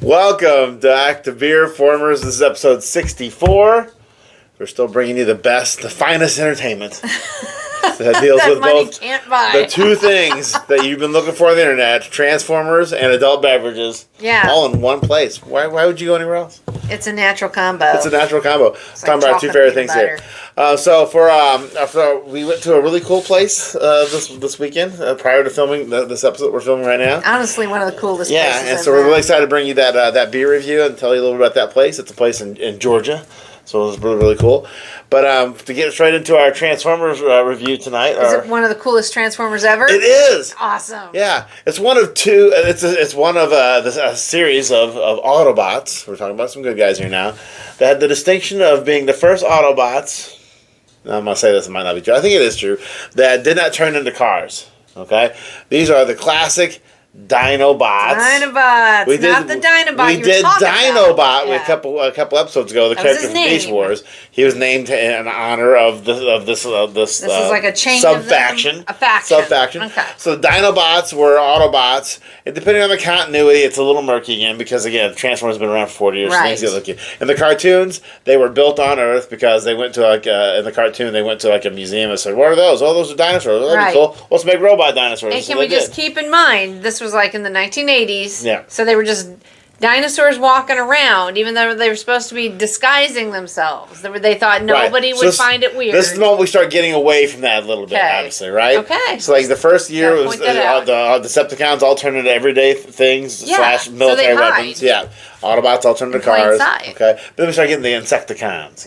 Welcome back to BeerFormers. This is episode 64. We're still bringing you the best, the finest entertainment that deals that with money both can't buy. the two things that you've been looking for on the internet, Transformers and adult beverages, Yeah. all in one place. Why would you go anywhere else? It's a natural combo. It's a natural combo. It's Talking like about our two chocolate favorite things peanut here. So we went to a really cool place this weekend prior to filming this episode we're filming right now. Honestly, one of the coolest Yeah, places and I've so we're been. really excited to bring you that beer review and tell you a little bit about that place. It's a place in Georgia, so it's really, really cool. But to get straight into our Transformers review tonight. Is it one of the coolest Transformers ever? It is! Awesome. Yeah, it's one of two. It's one of a series of Autobots. We're talking about some good guys here now. That had the distinction of being the first Autobots. I'm going to say this, it might not be true. I think it is true. That did not turn into cars. Okay? These are the classic Dinobots. Dinobots. Not the Dinobot We you were did talking Dinobot about. a couple episodes ago. The That was character his from Beast name. Wars. He was named in honor of this. This is like a chain sub-faction. of them? A faction. Sub-faction. Okay. So the Dinobots were Autobots. And depending on the continuity, it's a little murky again because, again, Transformers has been around for 40 years. Right. So in the cartoons, they were built on Earth because they went to, in the cartoon, they went to, a museum and said, what are those? Oh, those are dinosaurs. Oh, that'd Right. be cool. Let's make robot dinosaurs. And So can they we just did. keep in mind, this was like in the 1980s. Yeah. So they were just dinosaurs walking around, even though they were supposed to be disguising themselves. They thought nobody Right. would So find it weird. This is the moment we start getting away from that a little bit, Okay. obviously, right? Okay. So, the first year Gotta was point that out. the Decepticons all turned into everyday things Yeah, / military so they weapons. hide. Yeah. Autobots all turned into In plain cars. sight. Okay. But then we start getting the Insecticons.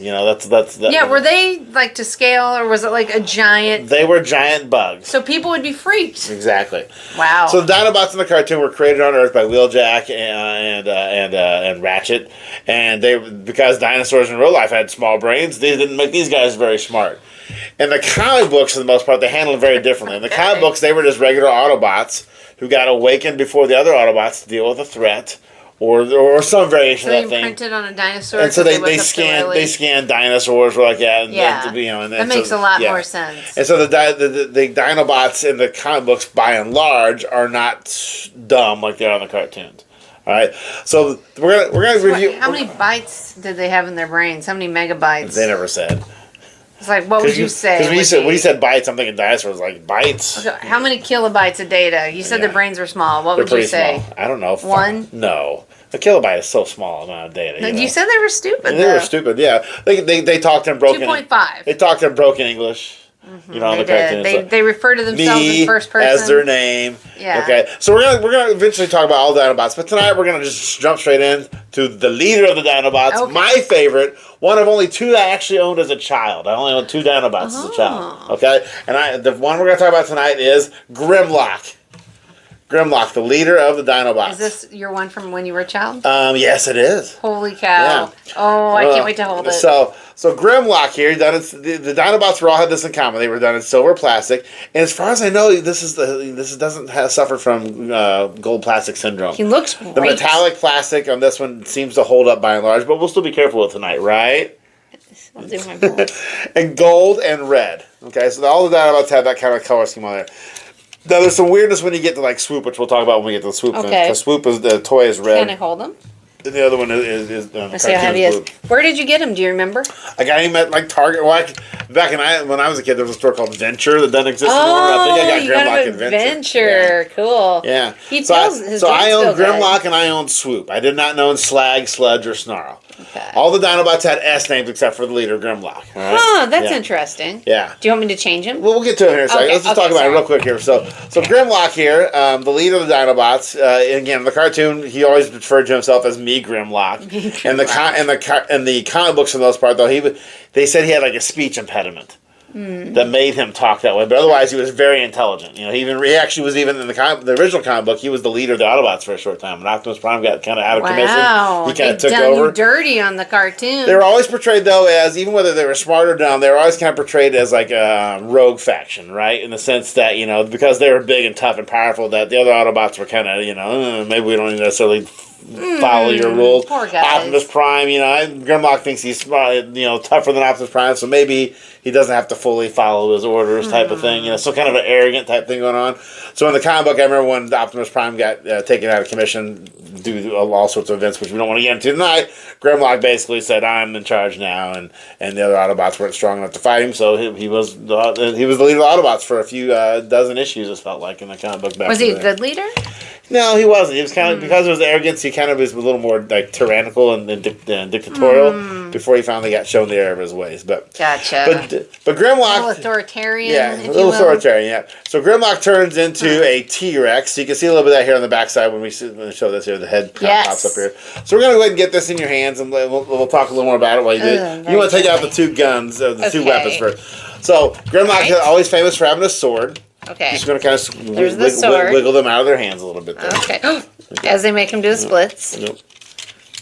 That's Yeah, were they like to scale, or was it like a giant? They were giant bugs. So people would be freaked. Exactly. Wow. So the Dinobots in the cartoon were created on Earth by Wheeljack and Ratchet, and because dinosaurs in real life had small brains, they didn't make these guys very smart. In the comic books, for the most part, they handled it very differently. In the comic books, they were just regular Autobots who got awakened before the other Autobots to deal with a threat or some variation So they of that thing. imprinted on a dinosaur. And so they wasn't scanned dinosaurs were like that. Yeah. That makes a lot more sense. And so the Dinobots in the comic books, by and large, are not dumb like they are in the cartoons. All right, so we're gonna review. How many bytes did they have in their brains? How many megabytes? They never said. It's like, what would you say? Because when you said bytes, I'm thinking dinosaurs. Like bytes. Okay, how many kilobytes of data? You said Yeah. their brains were small. What They're would you pretty say? small. I don't know. One? No. A kilobyte is so small amount of data. No, You know? you said they were stupid. And they were stupid. Yeah, they talked in broken. 2.5. They talked in broken English. You know, They the cartoons. did. They refer to themselves Me in first person as their name. Yeah. Okay. So we're gonna eventually talk about all the Dinobots, but tonight we're gonna just jump straight in to the leader of the Dinobots, Okay. my favorite, one of only two I actually owned as a child. I only owned two Dinobots as a child. Okay. And the one we're gonna talk about tonight is Grimlock. Grimlock, the leader of the Dinobots. Is this your one from when you were a child? Yes, it is. Holy cow! Yeah. Oh, I can't wait to hold it. So Grimlock here, the Dinobots all had this in common. They were done in silver plastic, and as far as I know, this doesn't suffer from gold plastic syndrome. He looks The great. metallic plastic on this one seems to hold up by and large, but we'll still be careful with tonight, right? I'll do my best. And gold and red. Okay, so all the Dinobots have that kind of color scheme on there. Now, there's some weirdness when you get to like Swoop, which we'll talk about when we get to the Swoop. Okay. Because Swoop is the toy is red. Can I hold them? And the other one is Let's see how heavy he is. Where did you get him? Do you remember? I got him at like Target. Well, when I was a kid, there was a store called Venture that doesn't exist anymore. I think I you got got Grimlock him and at Venture. Venture. Cool. Yeah. He So feels his I joints owned feel good. Grimlock and I owned Swoop. I did not own Slag, Sludge, or Snarl. Okay. All the Dinobots had S names except for the leader, Grimlock. All right? Huh, that's Yeah. interesting. Yeah. Do you want me to change him? Well, we'll get to it here in a second. Okay, Let's just okay, talk about it sorry. real quick here. So Grimlock here, the leader of the Dinobots. Again, in the cartoon, he always referred to himself as me, Grimlock. In the comic books, for the most part, though, they said he had like a speech impediment that made him talk that way. But otherwise, he was very intelligent. You know, he actually was even in the original comic book. He was the leader of the Autobots for a short time. When Optimus Prime got kind of out of commission, he kind of took done over. you dirty on the cartoon. They were always portrayed, though, as, even whether they were smart or dumb, they were always kind of portrayed as like a rogue faction, right? In the sense that, because they were big and tough and powerful, that the other Autobots were kind of, maybe we don't necessarily follow your rules. Poor guys. Optimus Prime, Grimlock thinks he's tougher than Optimus Prime, so maybe he doesn't have to fully follow his orders, type of thing. So kind of an arrogant type thing going on. So in the comic book, I remember when Optimus Prime got taken out of commission, do all sorts of events, which we don't want to get into tonight. Grimlock basically said, "I'm in charge now," and the other Autobots weren't strong enough to fight him, so he was the leader of the Autobots for a few dozen issues. It felt like in the comic book back. Was he a good leader? No, he wasn't. He was kind of because of his arrogance. He kind of was a little more like tyrannical and dictatorial before he finally got shown the error of his ways. But gotcha. But Grimlock, a little authoritarian. Yeah, a little authoritarian. Yeah. So Grimlock turns into a T-Rex. So you can see a little bit of that here on the backside when we show this here. The head pops up here. So we're gonna go ahead and get this in your hands, and we'll talk a little more about it while you do it. You want to take out the two guns, the two weapons first. So Grimlock is always famous for having a sword. Okay. Just going to kind of wiggle them out of their hands a little bit there. Okay. As they make him do the splits. Yep.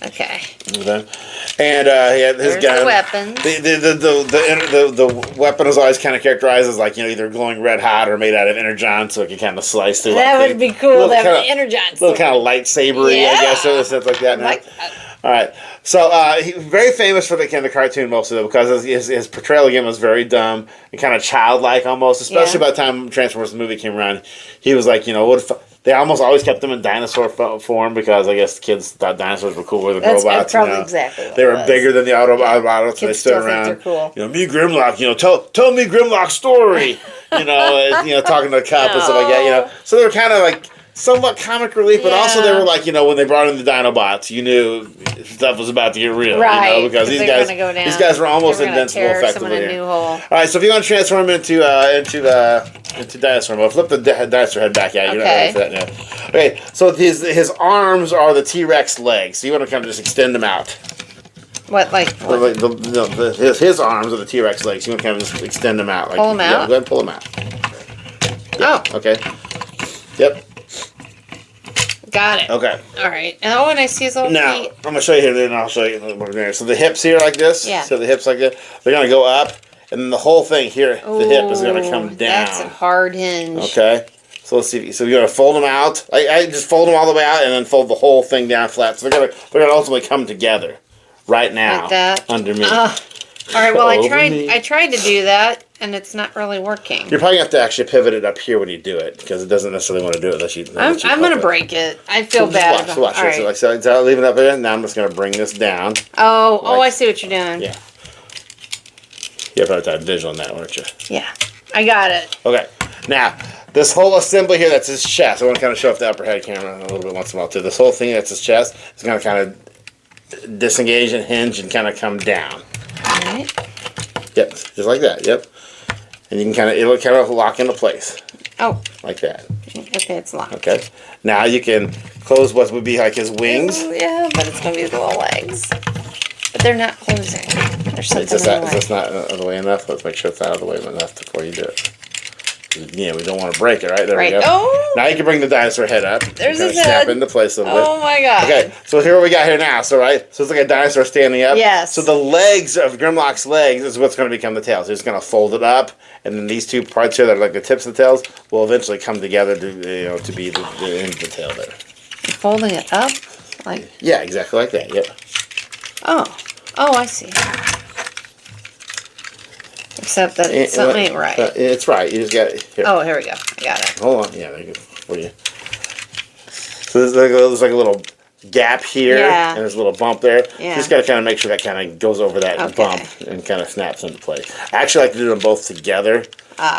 Okay. And he had his gun. The weapons. The weapon is always kind of characterized as like either glowing red hot or made out of energon, so it can kind of slice through. That would be cool to have an energon. A little kind of lightsabery, I guess, in a sense like that. All right. So he's very famous for the cartoon mostly though, because his portrayal again was very dumb and kind of childlike almost, especially by the time Transformers the movie came around. He was like, what if they almost always kept him in dinosaur form because I guess the kids thought dinosaurs were cooler than robots. That's probably exactly what they were bigger than the Autobots and they stood around. Cool. Me Grimlock, tell me Grimlock's story. Talking to the cop and stuff like that. So they were kind of like somewhat comic relief, but also they were like, when they brought in the Dinobots, you knew stuff was about to get real, right? Because these guys were almost invincible, effectively. Here. All right, so if you want to transform him into dinosaur mode, flip the dinosaur head back out. You're not ready for that now. Okay, so his arms are the T-Rex legs, so you want to kind of just extend them out. What, like? His arms are the T-Rex legs. You want to kind of just extend them out. Pull them out. Yeah, go ahead and pull them out. Yep. Oh. Okay. Yep. Got it. Okay. All right. And I see his little feet. Now, I'm going to show you here, then I'll show you over there. So the hips here like this. Yeah. So the hips like that. They're going to go up, and then the whole thing here, the hip is going to come down. That's a hard hinge. Okay. So let's see. So you're going to fold them out. I just fold them all the way out, and then fold the whole thing down flat. So they're going to ultimately come together right now. Like that? Under me. All right, well, I tried to do that, and it's not really working. You're probably going to have to actually pivot it up here when you do it, because it doesn't necessarily want to do it unless you... I'm going to break it. I feel bad. Watch. Right. So I'll leave it up there. Now I'm just going to bring this down. Oh, I see what you're doing. Yeah. You have a hard time visualizing that, weren't you? Yeah. I got it. Okay. Now, this whole assembly here, that's his chest. I want to kind of show off the upper head camera a little bit once in a while, too. This whole thing, that's his chest, is going to kind of disengage and hinge and kind of come down. All right. Yep, just like that. Yep, and you can it'll kind of lock into place. Oh, like that. Okay, it's locked. Okay, now you can close what would be like his wings. Oh, yeah, but it's gonna be his little legs. But they're not closing. There's something Is this not out of the way enough? Let's make sure it's out of the way enough before you do it. Yeah, we don't want to break it, right? There we go. Oh! Now you can bring the dinosaur head up. There's his snap head. into place a little bit. Oh my god. Okay, so here what we got here now. So it's like a dinosaur standing up. Yes. So the legs of Grimlock's legs is what's going to become the tail. So he's going to fold it up, and then these two parts here that are like the tips of the tails will eventually come together to be the end of the tail there. You're folding it up, like. Yeah, exactly like that. Yep. Oh, I see. Except that something ain't right. It's right. You just got it. Here. Oh, here we go. I got it. Hold on. Yeah, there you go. For you. So there's like a little gap here, and there's a little bump there. Yeah. You just got to kind of make sure that kind of goes over that bump and kind of snaps into place. I actually like to do them both together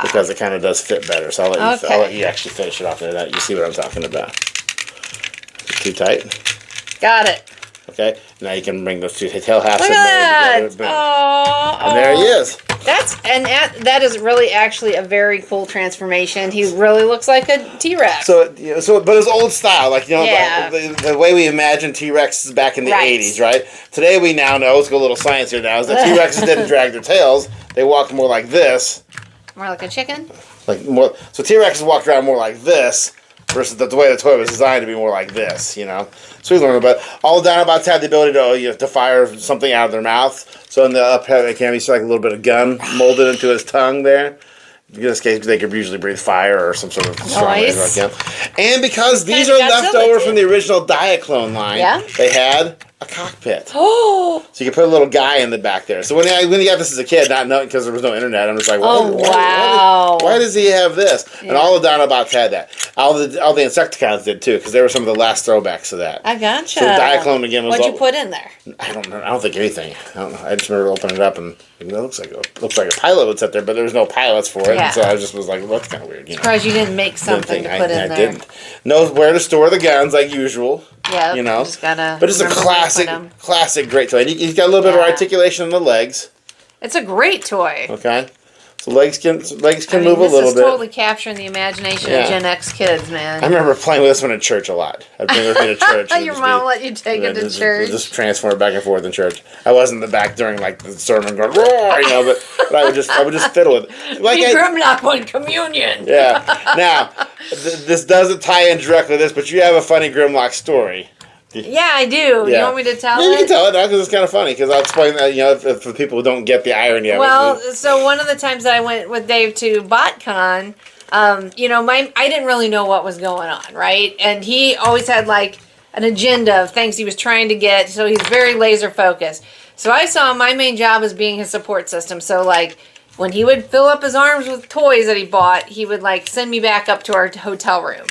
because it kind of does fit better. So I'll let you actually finish it off there. That you see what I'm talking about. Too tight. Got it. Okay. Now you can bring those two tail halves together. And there he is. That is really actually a very cool transformation. He really looks like a T-Rex. But it's old style, like the way we imagine T-Rexes back in the 80s, right? Today we now know. Let's go a little science here now. Is that T-Rexes didn't drag their tails; they walked more like this. More like a chicken. So T-Rexes walked around more like this. Versus the way the toy was designed to be more like this, So we learned about all the Dinobots have the ability to fire something out of their mouth. So in the up head camera, you see like a little bit of gum molded into his tongue there, In this case, they could usually breathe fire or some sort of strong Nice. And because these Kinda are got left over something. from the original Diaclone line, Yeah. they had a cockpit. Oh. So you could put a little guy in the back there. So when you got this as a kid, not knowing because there was no internet, I'm just like, why does he have this? Yeah. And all the Dinobots had that. All the Insecticons did too, because they were some of the last throwbacks to that. I gotcha. So Diaclone again was. What'd you put in there? I don't know. I don't think anything. I don't know. I just remember opening it up and it looks like a pilot would sit there, but there was no pilots for it. Yeah. And so I just was like, well, that's kind of weird. Surprised you didn't make something to put in I there. didn't. Knows where to store the guns like usual. Yeah. You know. Just gotta. But it's a classic great toy. And he's got a little bit of articulation in the legs. It's a great toy. Okay. So legs can move a little This is bit. totally capturing the imagination of Gen X kids, man. I remember playing with this one in church a lot. I'd bring it with me to church. Your mom let you take it to church. Just transform it back and forth in church. I wasn't in the back during like the sermon going roar, you know, but I would just fiddle with it. Like Grimlock won communion. Yeah. Now, this doesn't tie in directly to this, but you have a funny Grimlock story. Yeah, I do. You want me to tell it? You can tell it now because it's kind of funny. Because I'll explain that, you know, for people who don't get the irony of it. Well, so one of the times that I went with Dave to BotCon, you know, I didn't really know what was going on, right? And he always had like an agenda of things he was trying to get, so he's very laser focused. So I saw my main job as being his support system. So like when he would fill up his arms with toys that he bought, he would like send me back up to our hotel room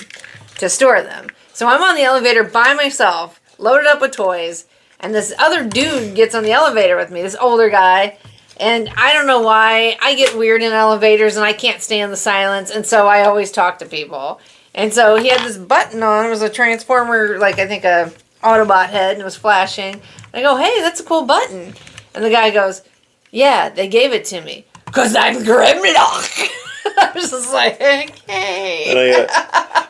to store them. So I'm on the elevator by myself, loaded up with toys, and this other dude gets on the elevator with me, this older guy, and I don't know why, I get weird in elevators and I can't stand the silence, and so I always talk to people. And so he had this button on, it was a transformer, like I think a Autobot head, and it was flashing. And I go, hey, that's a cool button. And the guy goes, yeah, they gave it to me, 'cause I'm Grimlock. I was just like, okay.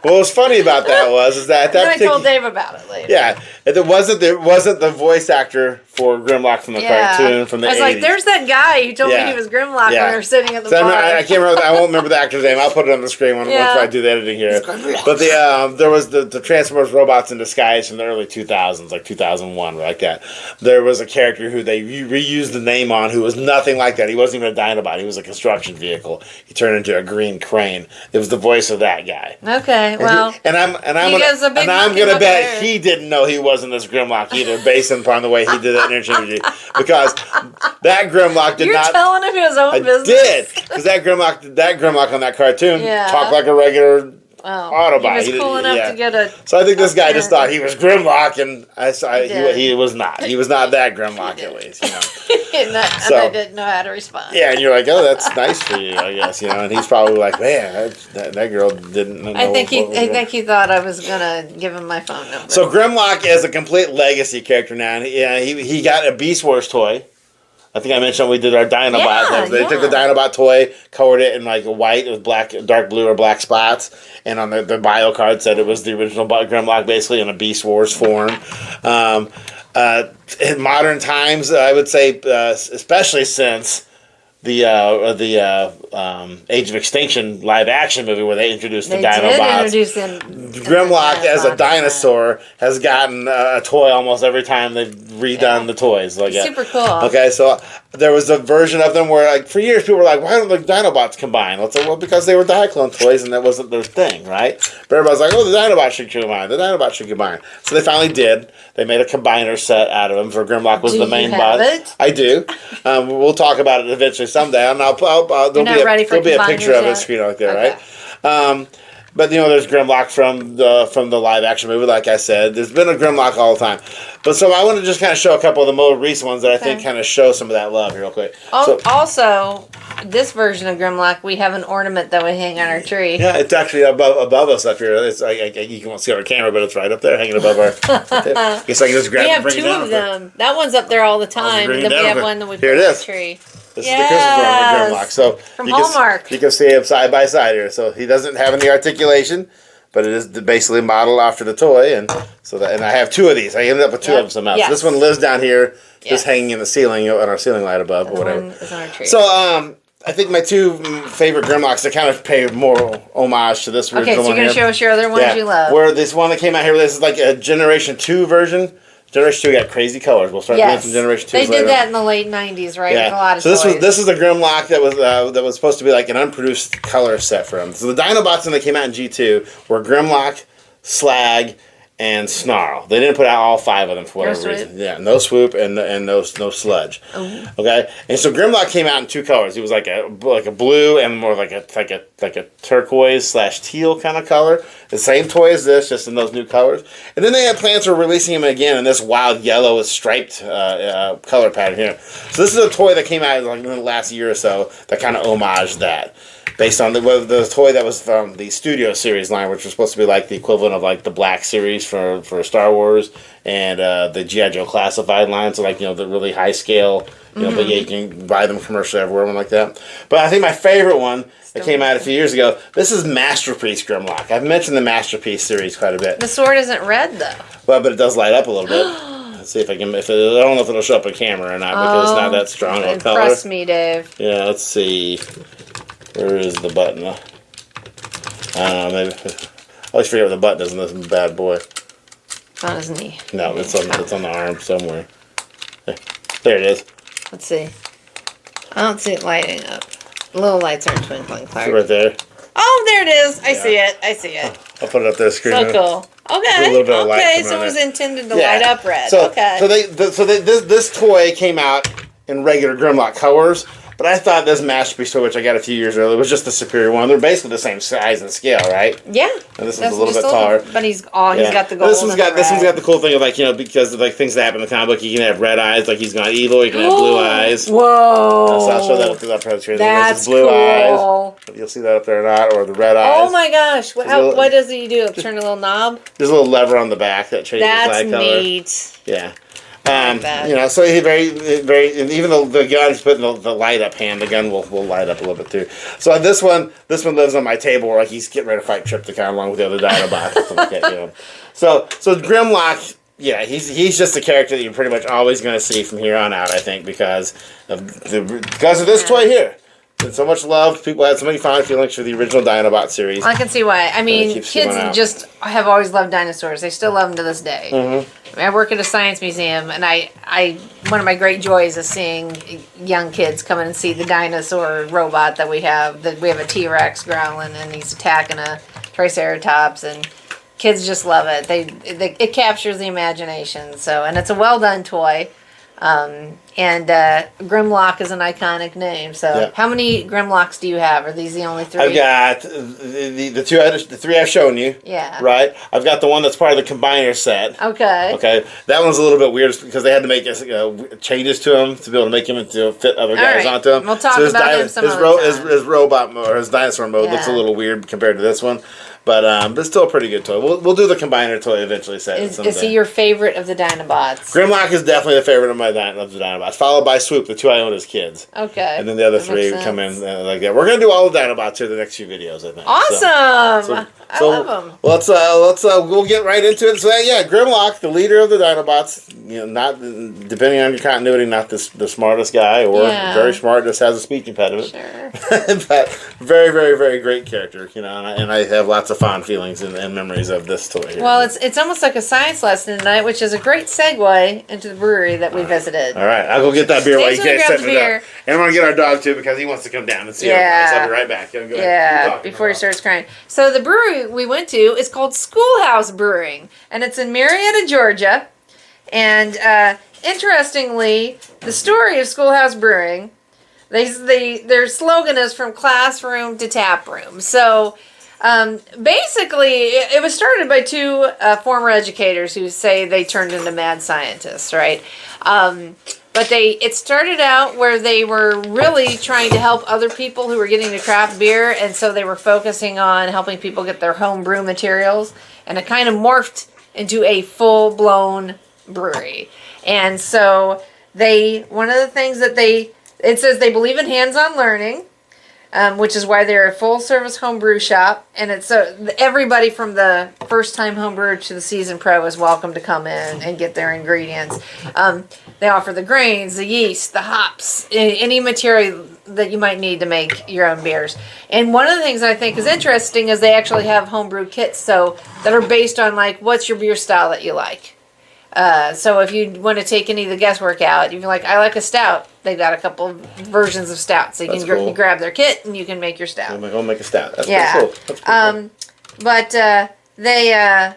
What was funny about that was that then I told Dave about it later. Yeah, it wasn't the voice actor for Grimlock from the cartoon from the 80s. I was like, there's that guy who told me he was Grimlock when we were sitting at the bar. I can't remember. I won't remember the actor's name. I'll put it on the screen once I do the editing here. But there was the Transformers robots in disguise from the early 2000s, like 2001, like that. There was a character who they reused the name on who was nothing like that. He wasn't even a Dinobot. He was a construction vehicle. He turned into a green crane. It was the voice of that guy. Okay, well, I'm gonna bet he didn't know he wasn't this Grimlock either, based upon the way he did that interchangeably. Because that Grimlock did not. You're telling him his own business. Did because that Grimlock on that cartoon talked like a regular Autobot. He was cool enough to get a. So I think this guy just thought he was Grimlock, and he was not. He was not that Grimlock at least, you know. and I didn't know how to respond. Yeah, and you're like, oh, that's nice for you, I guess, you know. And he's probably like, man, that girl didn't know. I think he thought I was gonna give him my phone number. So Grimlock is a complete legacy character now. And he got a Beast Wars toy. I think I mentioned we did our Dinobot. They took the Dinobot toy, colored it in like white with dark blue or black spots, and on the bio card said it was the original Grimlock, basically in a Beast Wars form. In modern times, I would say, especially since the Age of Extinction live action movie where they introduced the Dinobots. Grimlock as a dinosaur has gotten a toy almost every time they've redone the toys. Like, super cool. Okay, so there was a version of them where, like, for years people were like, "Why don't the Dinobots combine?" Let's say, well, because they were Diaclone toys and that wasn't their thing, right? But everybody's like, "Oh, the Dinobots should combine. The Dinobots should combine." So they finally did. They made a combiner set out of them. For Grimlock was the main bot. It? I do. We'll talk about it eventually someday, and there'll be a picture of it screen right there, right? But you know, there's Grimlock from the live action movie. Like I said, there's been a Grimlock all the time. But so I want to just kind of show a couple of the more recent ones that I think kind of show some of that love here, real quick. Also, this version of Grimlock, we have an ornament that we hang on our tree. Yeah, it's actually above us up here. It's you can't see it on camera, but it's right up there, hanging above our. I guess I can just grab it and bring it down. We have two of them. That one's up there all the time, and then we have one that we put on the tree. This is the Christmas ornament Grimlock. So from Hallmark. You can see him side by side here. So he doesn't have any articulation, but it is basically modeled after the toy. And I have two of these. I ended up with two of them somehow. Yes. So this one lives down here, just hanging in the ceiling, on our ceiling light above, or whatever. One is on our tree. So I think my two favorite Grimlocks that kind of pay more homage to this original one. Okay, so you're going to show us your other ones you love. Where this one that came out here, this is like a Generation 2 version. Generation 2 got crazy colors. We'll start doing some Generation 2s They later did that on. in the late 90s, right? Yeah. With a lot of So toys. this is a Grimlock that was supposed to be like an unproduced color set for them. So the Dinobots when they came out in G2 were Grimlock, Slag, and Snarl. They didn't put out all 5 of them for whatever reason. Yeah, no Swoop and no Sludge. Ooh. Okay, and so Grimlock came out in 2 colors. It was like a blue and more like a turquoise / teal kind of color. The same toy as this, just in those new colors. And then they had plans for releasing him again in this wild yellow with striped color pattern here. So this is a toy that came out like in the last year or so that kind of homaged that. Based on the toy that was from the Studio Series line, which was supposed to be like the equivalent of like the Black Series for Star Wars and the G.I. Joe Classified line, so like, the really high scale, but yeah, you can buy them commercially everywhere, one like that. But I think my favorite one that came out a few years ago, this is Masterpiece Grimlock. I've mentioned the Masterpiece series quite a bit. The sword isn't red though. Well, but it does light up a little bit. Let's see if I can. I don't know if it'll show up on camera or not because it's not that strong of a color. Impress me, Dave. Yeah, let's see. Where is the button? I don't know, maybe. I always forget what the button is in this bad boy. On his knee. No, it's on the arm somewhere. There it is. Let's see. I don't see it lighting up. The little lights aren't twinkling, Clark. It's right there. Oh, there it is. I see it. I see it. I'll put it up there. Screen. So cool. Okay. A little bit of light Okay, coming so on it was there. intended to light up red. So, Okay. this toy came out in regular Grimlock colors, but I thought this Masterpiece toy, which I got a few years earlier, was just the superior one. They're basically the same size and scale, right? Yeah. And this one's a little bit taller. But he's got the gold. This one's got the cool thing of like, because of like things that happen in the comic book, he can have red eyes, like he's gone evil, he can have blue eyes. Whoa. So I'll show that up to that presentation. That's blue cool. eyes. You'll see that up there or not, or the red eyes. Oh my gosh. What does he do? Turn a little knob? There's a little lever on the back that changes That's light color. neat. Yeah. That. So he very, and even though the gun's putting the light up hand, the gun will light up a little bit too. So this one lives on my table where like he's getting ready to fight Triptychon along with the other Dinobots. So Grimlock, yeah, he's just a character that you're pretty much always going to see from here on out, I think, because of this toy here. And so much love. People had so many fond feelings for the original Dinobot series. I can see why. I mean, keeps going kids out. just have always loved dinosaurs. They still love them to this day. Mm-hmm. I mean, I work at a science museum, and I one of my great joys is seeing young kids come in and see the dinosaur robot that we have. That we have a T-Rex growling, and he's attacking a Triceratops, and kids just love it. It captures the imagination. So, and it's a well done toy. And Grimlock is an iconic name. So, Yeah. How many Grimlocks do you have? Are these the only 3? I've got the 3 I've shown you. Yeah. Right. I've got the one that's part of the combiner set. Okay. Okay. That one's a little bit weird because they had to make changes to him to be able to make him into fit other guys right. onto him. We'll talk about him some other time. His robot mode or his dinosaur mode looks a little weird compared to this one, but it's still a pretty good toy. We'll do the combiner toy eventually. Is he your favorite of the Dinobots? Grimlock is definitely the favorite of the Dinobots, followed by Swoop, the 2 I own as kids. Okay. And then the other That 3 makes come sense. in like that. We're gonna do all the Dinobots here the next few videos, I think. Awesome. I love them. We'll get right into it. So Grimlock, the leader of the Dinobots, not depending on your continuity, not the smartest guy or very smart, just has a speech impediment. Sure. But very, very, very great character, and I have lots of fond feelings and memories of this toy here. Well, it's almost like a science lesson tonight, which is a great segue into the brewery that we visited. All right, I'll go get that beer while you Dave's gonna guys grab setting the it up. beer. And I'm going to get our dog too because he wants to come down and see everybody. So I'll be right back. Go ahead. Yeah, before he starts crying. So the brewery we went to is called Schoolhouse Brewing, and it's in Marietta, Georgia. And interestingly, the story of Schoolhouse Brewing, their slogan is from classroom to tap room. So basically, it was started by 2 former educators who say they turned into mad scientists, right? But it started out where they were really trying to help other people who were getting into craft beer, and so they were focusing on helping people get their home brew materials, and it kind of morphed into a full-blown brewery. And so one of the things that it says they believe in hands-on learning, which is why they're a full-service homebrew shop, and it's everybody from the first-time homebrewer to the seasoned pro is welcome to come in and get their ingredients. They offer the grains, the yeast, the hops, any material that you might need to make your own beers. And one of the things that I think is interesting is they actually have homebrew kits that are based on like what's your beer style that you like. So if you want to take any of the guesswork out, you're like, I like a stout. They've got a couple of versions of stout, so you That's can cool. you grab their kit and you can make your stout. I'm gonna make a stout. That's Yeah. pretty cool. That's pretty cool. But they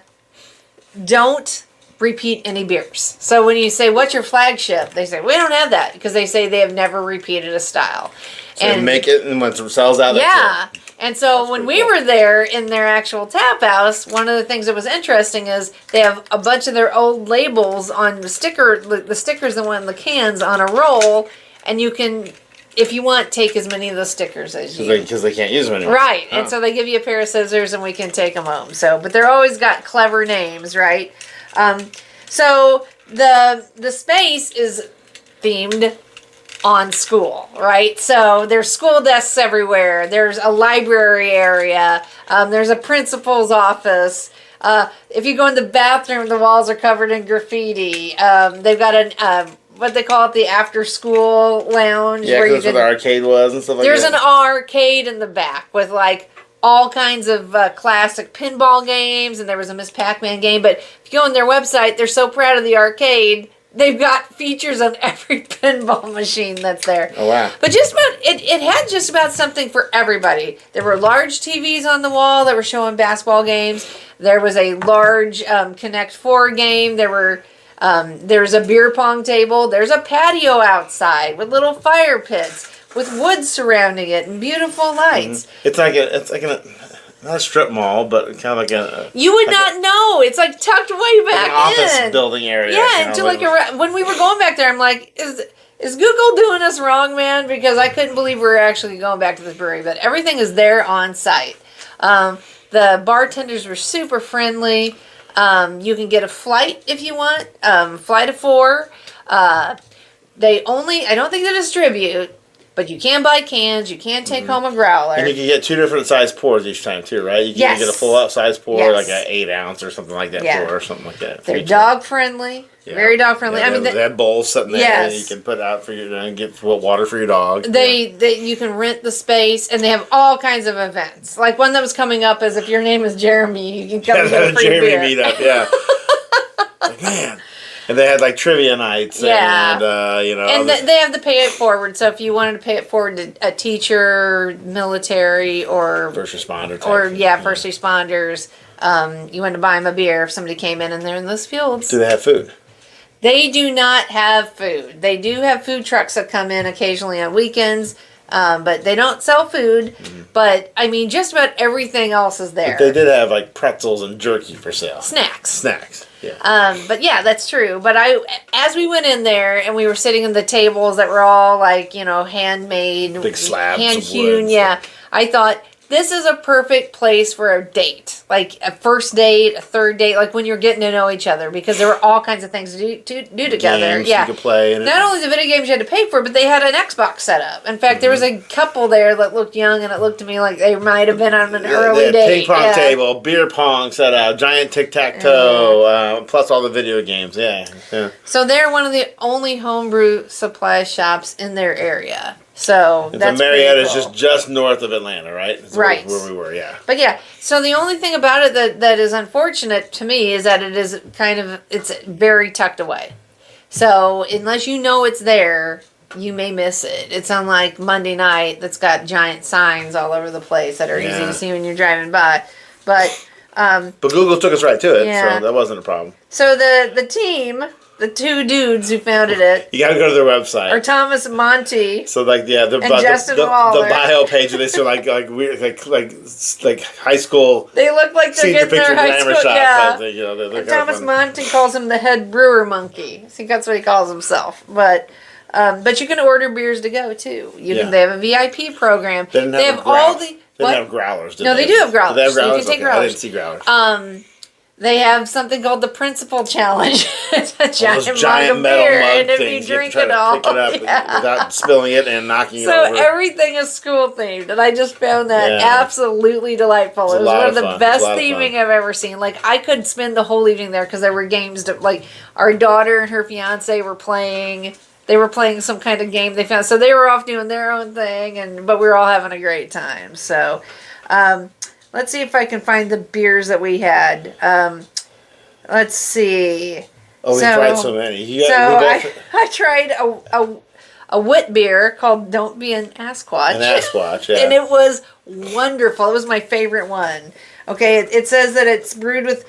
don't repeat any beers. So when you say, what's your flagship? They say, we don't have that, because they say they have never repeated a style. So and make it, and once it sells out, yeah. that's it. And so when we were there in their actual tap house, one of the things that was interesting is they have a bunch of their old labels on the stickers that went in the cans on a roll, and you can, if you want, take as many of those stickers as you. Because they can't use them anymore. Right. And so they give you a pair of scissors and we can take them home. So, but they're always got clever names, right? So the space is themed on school, right? So there's school desks everywhere. There's a library area. There's a principal's office. If you go in the bathroom, the walls are covered in graffiti. They've got what they call it, the after-school lounge. Yeah, because that's where the arcade was and stuff like that. There's an arcade in the back with like all kinds of classic pinball games, and there was a Miss Pac-Man game. But if you go on their website, they're so proud of the arcade. They've got features on every pinball machine that's there. Oh, wow. But just about, it had just about something for everybody. There were large TVs on the wall that were showing basketball games. There was a large Connect 4 game. There's a beer pong table. There's a patio outside with little fire pits with wood surrounding it and beautiful lights. Mm-hmm. It's like not a strip mall, but kind of like a. You would not know. It's like tucked way back an office in. building area. Yeah, into like when we were going back there, I'm like, is Google doing us wrong, man? Because I couldn't believe we were actually going back to this brewery. But everything is there on site. The bartenders were super friendly. You can get a flight if you want. Flight of 4. I don't think they distribute, but you can buy cans. You can take home a growler. And you can get 2 different size pours each time too, right? You can get a full out size pour, like an 8 ounce or something like that pour or something like that. They're dog friendly. Yeah. Very dog friendly. Yeah, they have bowls sitting there that you can put out for and get water for your dog. You can rent the space, and they have all kinds of events. Like one that was coming up is if your name is Jeremy, you can come and get a free Jeremy beer. meetup, yeah. Like, man. And they had like trivia nights, and and they have the pay it forward. So if you wanted to pay it forward to a teacher, military, or first responder, first responders, you wanted to buy them a beer if somebody came in and they're in those fields. Do they have food? They do not have food. They do have food trucks that come in occasionally on weekends, but they don't sell food. Mm-hmm. But, I mean, just about everything else is there. But they did have, like, pretzels and jerky for sale. Snacks, yeah. But, yeah, that's true. But as we went in there and we were sitting at the tables that were all, like, handmade. Big slabs hand-hewn, of wood. Yeah. I thought, this is a perfect place for a date. Like a first date, a third date, like when you're getting to know each other, because there were all kinds of things to do together. Games you could play. And not only the video games you had to pay for, but they had an Xbox set up. In fact, there was a couple there that looked young, and it looked to me like they might have been on an early date. Ping pong table, beer pong set up, giant tic-tac-toe, plus all the video games. Yeah. So they're one of the only homebrew supply shops in their area. So that's Marietta is cool. just north of Atlanta, right? That's right. Where we were, yeah. But yeah, so the only thing about it that is unfortunate to me is that it's very tucked away. So unless you know it's there, you may miss it. It's unlike Monday night that's got giant signs all over the place that are easy to see when you're driving by. But Google took us right to it, so that wasn't a problem. So the team, the 2 dudes who founded it, you got to go to their website. Are Thomas and Monty. So Justin Waller. The bio page, they show like weird like high school. They look like they're getting their high school. Yeah. And Thomas Monty calls him the head brewer monkey. I think that's what he calls himself. But you can order beers to go too. They have a VIP program. They have all the. They didn't have growlers, No, they do have growlers. Do they have growlers? So you can take growlers. I didn't see growlers. They have something called the Principal Challenge. It's a giant metal beer, mug and if things. you drink try it all, pick it up without spilling it and knocking it over. So everything is school themed, and I just found that absolutely delightful. It was one of the best theming I've ever seen. Like I could spend the whole evening there because there were games like our daughter and her fiance were playing. They were playing some kind of game they found. So they were off doing their own thing, but we were all having a great time. So let's see if I can find the beers that we had. Let's see. Oh, we tried so many. I tried a wit beer called Don't Be an Asquatch. An Asquatch, yeah. And it was wonderful. It was my favorite one. Okay, it says that it's brewed with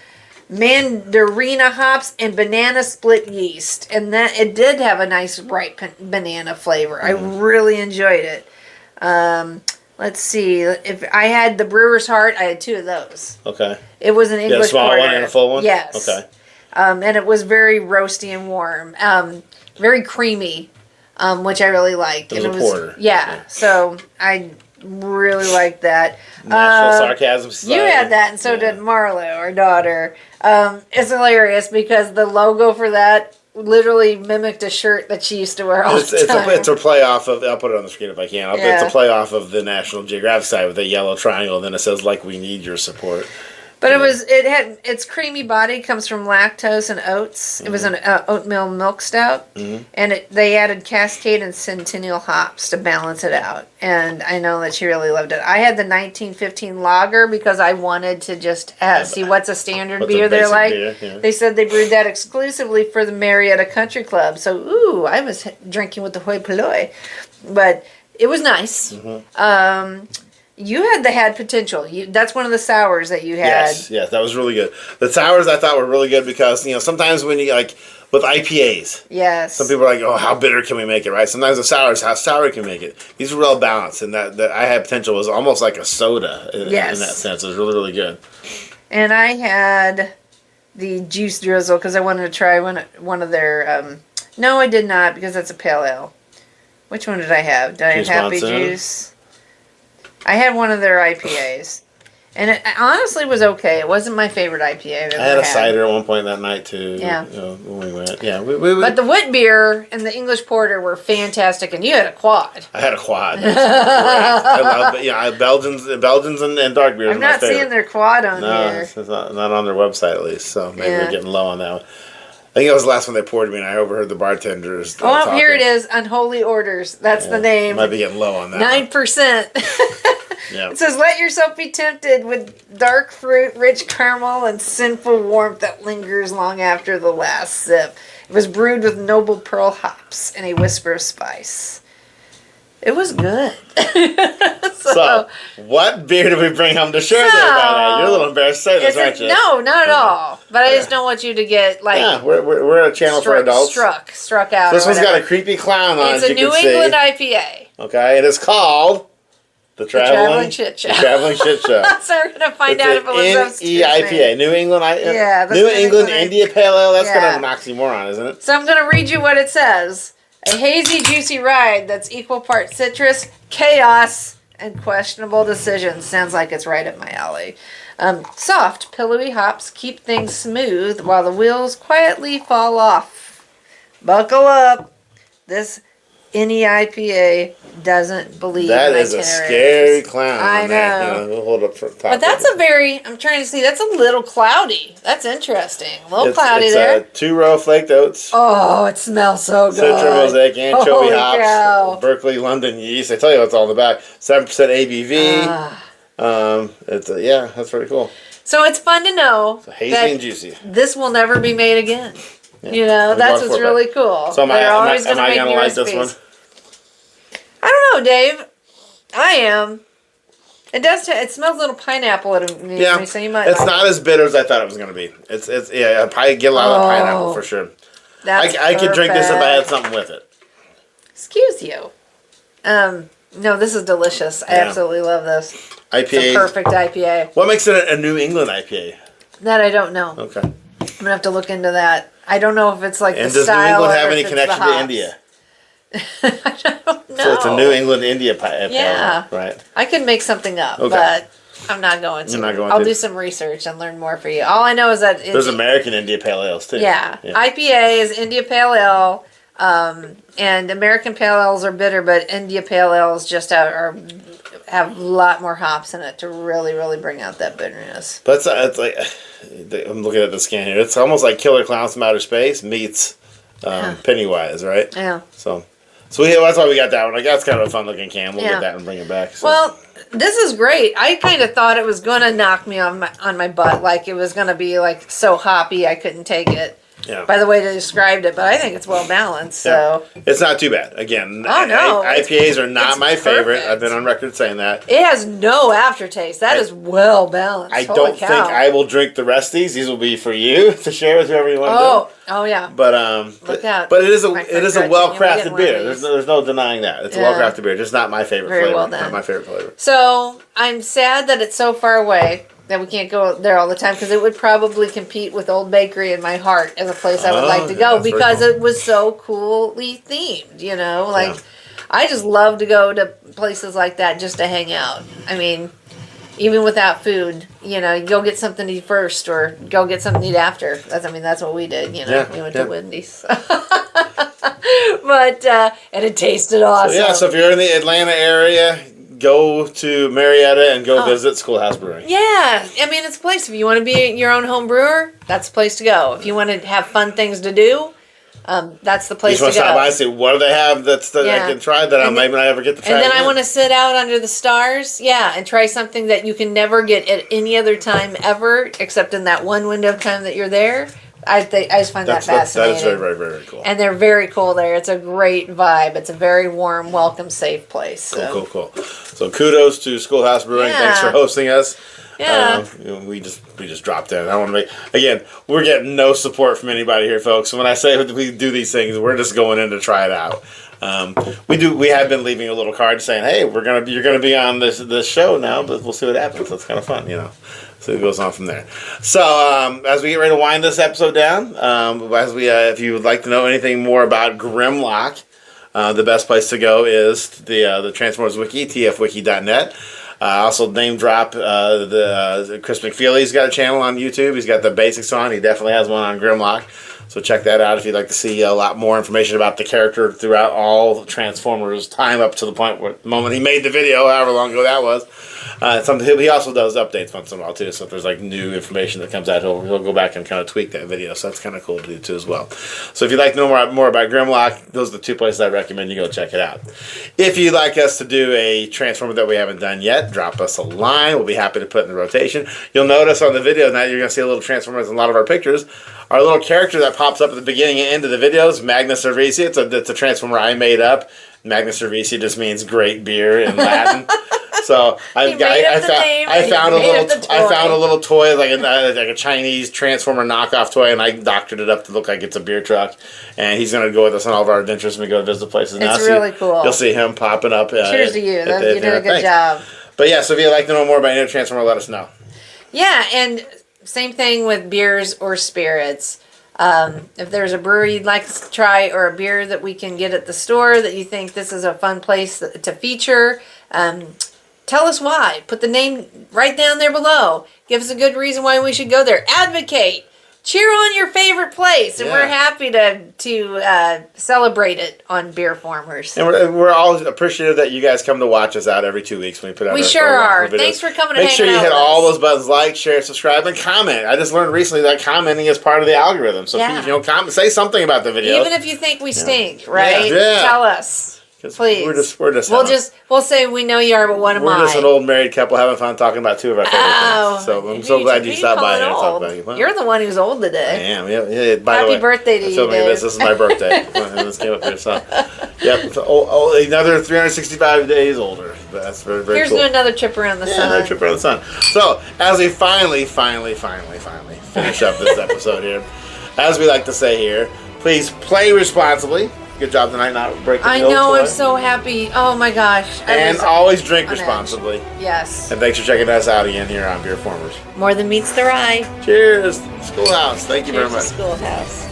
mandarina hops and banana split yeast, and that it did have a nice ripe banana flavor. I really enjoyed it. Let's see. If I had the Brewer's Heart, I had 2 of those. Okay. It was an English a small porter. one and a full one? Yes. Okay. And it was very roasty and warm. Very creamy, which I really liked. It was a porter. Yeah. So I really liked that. National Sarcasm Society. You had that, and so did Marlo, our daughter. It's hilarious because the logo for that literally mimicked a shirt that she used to wear all the time. It's a play off of, I'll put it on the screen if I can. Yeah. It's a play off of the National Geographic site with a yellow triangle, and then it says, like, we need your support. But its creamy body comes from lactose and oats. It was an oatmeal milk stout, and they added Cascade and Centennial hops to balance it out. And I know that she really loved it. I had the 1915 lager because I wanted to just see what's a standard beer they're like. Beer, yeah. They said they brewed that exclusively for the Marietta Country Club. So, I was drinking with the hoi polloi. But it was nice. You had potential. That's one of the sours that you had. Yes, that was really good. The sours I thought were really good because, sometimes when you, like, with IPAs, yes, some people are like, oh, how bitter can we make it, right? Sometimes the sours, how sour can we make it? These were well balanced, and that I had potential was almost like a soda in that sense. It was really, really good. And I had the juice drizzle because I wanted to try one of their, no, I did not because that's a pale ale. Which one did I have? Did I have Happy Juice? I had one of their IPAs, and it honestly was okay. It wasn't my favorite IPA I've ever had. I had a cider at one point that night too. Yeah, when we went. Yeah, but the wit beer and the English porter were fantastic, and you had a quad. I had a quad. I love it. Yeah, Belgians and dark beers. I'm not seeing their quad on here. It's not on their website at least. So maybe they're getting low on that one. I think that was the last one they poured me, and I overheard the bartenders. Oh, here it is. Unholy Orders. That's the name. Might be getting low on that. 9%. Yeah. It says, let yourself be tempted with dark fruit, rich caramel, and sinful warmth that lingers long after the last sip. It was brewed with noble pearl hops and a whisper of spice. It was good. So, what beer did we bring home to share there by that? You're a little embarrassed to say this, aren't you? No, not at all. But I just don't want you to get, like... Yeah, we're a channel for adults. Struck out. This one's got a creepy clown on it, It's a New England IPA. Okay, it is called... The Traveling Shitshow. The Traveling Shitshow. So we're going to find out if it was NEIPA. New England New England India Pale Ale. That's kind of an oxymoron, isn't it? So I'm going to read you what it says. A hazy, juicy ride that's equal part citrus, chaos, and questionable decisions. Sounds like it's right up my alley. Soft, pillowy hops keep things smooth while the wheels quietly fall off. Buckle up. This NEIPA doesn't believe that is a scary clown. I know. We'll hold up for top. But that's I'm trying to see, that's a little cloudy. That's interesting. A little cloudy there. 2-row flaked oats. Oh, it smells so good. Citra, Mosaic, anchovy hops. Cow. Berkeley, London yeast. I tell you what's all in the back. 7% ABV. That's pretty cool. So it's fun to know hazy and juicy. This will never be made again. Yeah. That's what's really cool. So am I going to like this one? I don't know, Dave. I am. It does. It smells a little pineapple to me. Yeah, so you might. It's not as bitter as I thought it was going to be. I probably get a lot of pineapple for sure. I could drink this if I had something with it. Excuse you. No, this is delicious. I absolutely love this. IPA. It's a perfect IPA. What makes it a New England IPA? That I don't know. Okay. I'm gonna have to look into that. I don't know if it's like and the style. And does New England have any connection to India? I don't know. So it's a New England India IPA. Yeah. Right. I could make something up, but I'm not going to. You're not going I'll to. do some research and learn more for you. All I know is that there's American India Pale Ales too. Yeah. IPA is India Pale Ale, and American Pale Ales are bitter, but India Pale Ales just have a lot more hops in it to really, really bring out that bitterness. But it's like I'm looking at the scan here. It's almost like Killer Clowns from Outer Space meets Pennywise, right? Yeah. So that's why we got that one. Like that's kind of a fun looking can. We'll get that and bring it back. So. Well, this is great. I kind of thought it was going to knock me on my butt, like it was going to be like so hoppy I couldn't take it. Yeah. by the way they described it, but I think it's well balanced. So it's not too bad. Again, Oh, no, IPAs are not my favorite. perfect. I've been on record saying that. it has no aftertaste. That is well balanced. I Holy don't cow. think I will drink the rest of these. These will be for you to share with whoever you want to do. Oh yeah. But Look out. but it is My friend a Gretchen, well you'll be getting crafted one of beer. these. There's no denying that. It's a Yeah. well crafted beer. Just not my favorite Very flavor. well done. Not my favorite flavor. So I'm sad that it's so far away that we can't go there all the time because it would probably compete with Old Bakery in my heart as a place I would like to go that's very because cool. it was so coolly themed. You know, like Yeah. I just love to go to places like that just to hang out. I mean, even without food, you know, you go get something to eat first or go get something to eat after. That's what we did. You know, Yeah, we went yeah. to Wendy's. But and it tasted awesome. So, yeah, so if you're in the Atlanta area, go to Marietta and go visit Schoolhouse Brewing. Yeah, I mean, it's a place. If you want to be your own home brewer, that's the place to go. If you want to have fun things to do, that's the You place just to want to stop by go. and see what do they have that I Yeah. can try that I might not ever get to try. And then I again. want to sit out under the stars, and try something that you can never get at any other time ever, except in that one window of time that you're there. I just find that fascinating. That is very, very, very cool. And they're very cool there. It's a great vibe. It's a very warm, welcome, safe place. So. Cool. So kudos to Schoolhouse Brewing. Yeah. Thanks for hosting us. Yeah. We just dropped in. I want to make again. We're getting no support from anybody here, folks. So when I say we do these things, we're just going in to try it out. We have been leaving a little card saying, "Hey, you're gonna be on this show now, but we'll see what happens." That's kind of fun, you know. So it goes on from there. So as we get ready to wind this episode down, if you would like to know anything more about Grimlock, the best place to go is the Transformers Wiki, tfwiki.net. Also name drop the Chris McFeely. He's got a channel on YouTube. He's got the basics on. He definitely has one on Grimlock. So check that out if you'd like to see a lot more information about the character throughout all Transformers time up to the moment he made the video, however long ago that was. He also does updates once in a while too. So if there's like new information that comes out, he'll go back and kind of tweak that video. So that's kind of cool to do too as well. So if you'd like to know more about Grimlock, those are the two places I recommend you go check it out. If you'd like us to do a Transformer that we haven't done yet, drop us a line. We'll be happy to put in the rotation. You'll notice on the video now you're going to see a little Transformers in a lot of our pictures. Our little character that pops up at the beginning and end of the videos, Magnus Cervisi. It's a Transformer I made up. Magnus Cervisi just means great beer in Latin. So I found a little toy like a Chinese Transformer knockoff toy, and I doctored it up to look like it's a beer truck. And he's gonna go with us on all of our adventures when we go to visit places. It's really cool. You'll see him popping up. Cheers to you. You did a good job. But yeah, so if you'd like to know more about any Transformer, let us know. Yeah, and same thing with beers or spirits. If there's a brewery you'd like to try or a beer that we can get at the store that you think this is a fun place to feature, tell us why. Put the name right down there below. Give us a good reason why we should go there. Advocate. Cheer on your favorite place, and we're happy to celebrate it on BeerFormers. And we're all appreciative that you guys come to watch us out every 2 weeks when we put out. We our sure are. videos. Thanks for coming. Make sure you hit all those buttons: like, share, subscribe, and comment. I just learned recently that commenting is part of the algorithm. So if you comment, say something about the video. Even if you think we stink, right? Yeah. Tell us. Please. We'll say we know you are, but what am I? We're just an old married couple having fun talking about two of our favorite things. So I'm so glad you stopped by here and talked about it. Well, you're the one who's old today. I am. Yeah. By Happy the way, birthday to you, Dave. This is my birthday. This came up here. So, yep. So, another 365 days older. But that's very, very Here's cool. another trip around the sun. Another trip around the sun. So, as we finally finish up this episode here, as we like to say here, please play responsibly. Good job tonight not breaking the old toy. I'm so happy. Oh my gosh. And always drink responsibly. Yes. And thanks for checking us out again here on BeerFormers. More than meets the eye. Cheers. Schoolhouse. Thank you very much. Schoolhouse.